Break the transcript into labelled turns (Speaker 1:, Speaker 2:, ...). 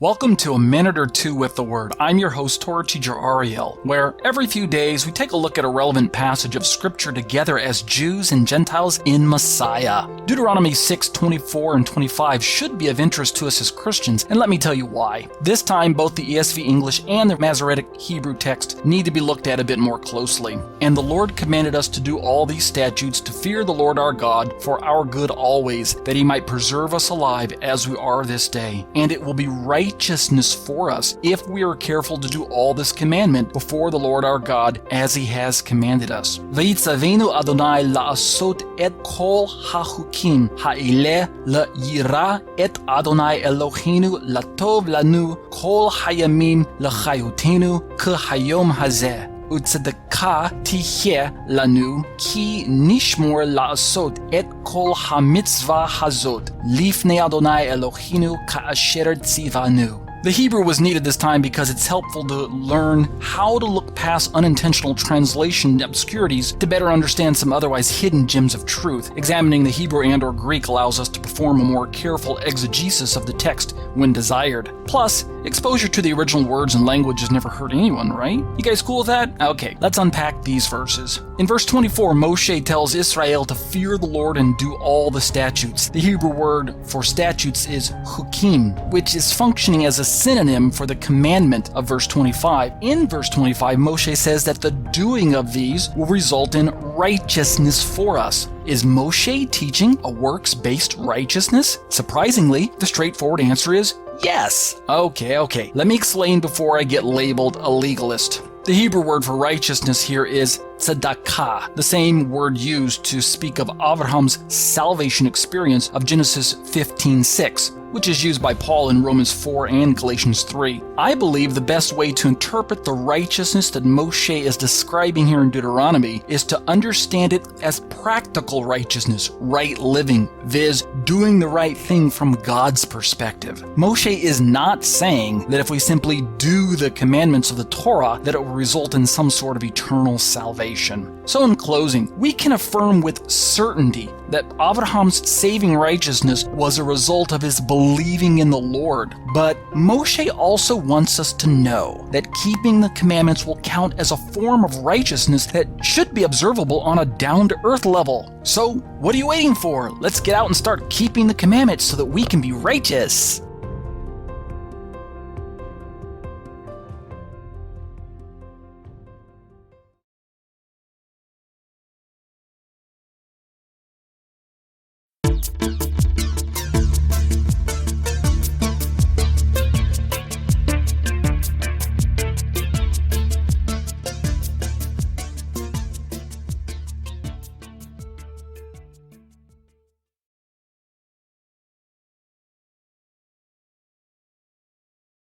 Speaker 1: Welcome to A Minute or Two with the Word. I'm your host, Torah Teacher Ariel, where every few days we take a look at a relevant passage of Scripture together as Jews and Gentiles in Messiah. Deuteronomy 6:24 and 25 should be of interest to us as Christians, and let me tell you why. This time, both the ESV English and the Masoretic Hebrew text need to be looked at a bit more closely. And the Lord commanded us to do all these statutes to fear the Lord our God for our good always, that he might preserve us alive as we are this day. And it will be righteousness for us if we are careful to do all this commandment before the Lord our God as he has commanded us. V'yitzavenu Adonai la'asot et kol ha'chukim ha'ileh la'yira et Adonai Eloheinu latov lanu kol hayamim l'chayotenu k'hayom hazeh. Utzedakah tihye lanu ki nishmor la'asot et kol hamitzvah hazot lifnei Adonai Eloheinu ka'asher tzivanu. The Hebrew was needed this time because it's helpful to learn how to look past unintentional translation obscurities to better understand some otherwise hidden gems of truth. Examining the Hebrew and/or Greek allows us to perform a more careful exegesis of the text when desired. Plus, exposure to the original words and language has never hurt anyone, right? You guys cool with that? Okay, let's unpack these verses. In verse 24, Moshe tells Israel to fear the Lord and do all the statutes. The Hebrew word for statutes is chukkim, which is functioning as a synonym for the commandment of verse 25. In verse 25, Moshe says that the doing of these will result in righteousness for us. Is Moshe teaching a works-based righteousness? Surprisingly, the straightforward answer is yes. Okay. Let me explain before I get labeled a legalist. The Hebrew word for righteousness here is tzedakah, the same word used to speak of Abraham's salvation experience of Genesis 15:6, which is used by Paul in Romans 4 and Galatians 3. I believe the best way to interpret the righteousness that Moshe is describing here in Deuteronomy is to understand it as practical righteousness, right living, viz. Doing the right thing from God's perspective. Moshe is not saying that if we simply do the commandments of the Torah, that it will result in some sort of eternal salvation. So in closing, we can affirm with certainty that Abraham's saving righteousness was a result of his believing in the Lord. But Moshe also wants us to know that keeping the commandments will count as a form of righteousness that should be observable on a down-to-earth level. So, what are you waiting for? Let's get out and start keeping the commandments so that we can be righteous.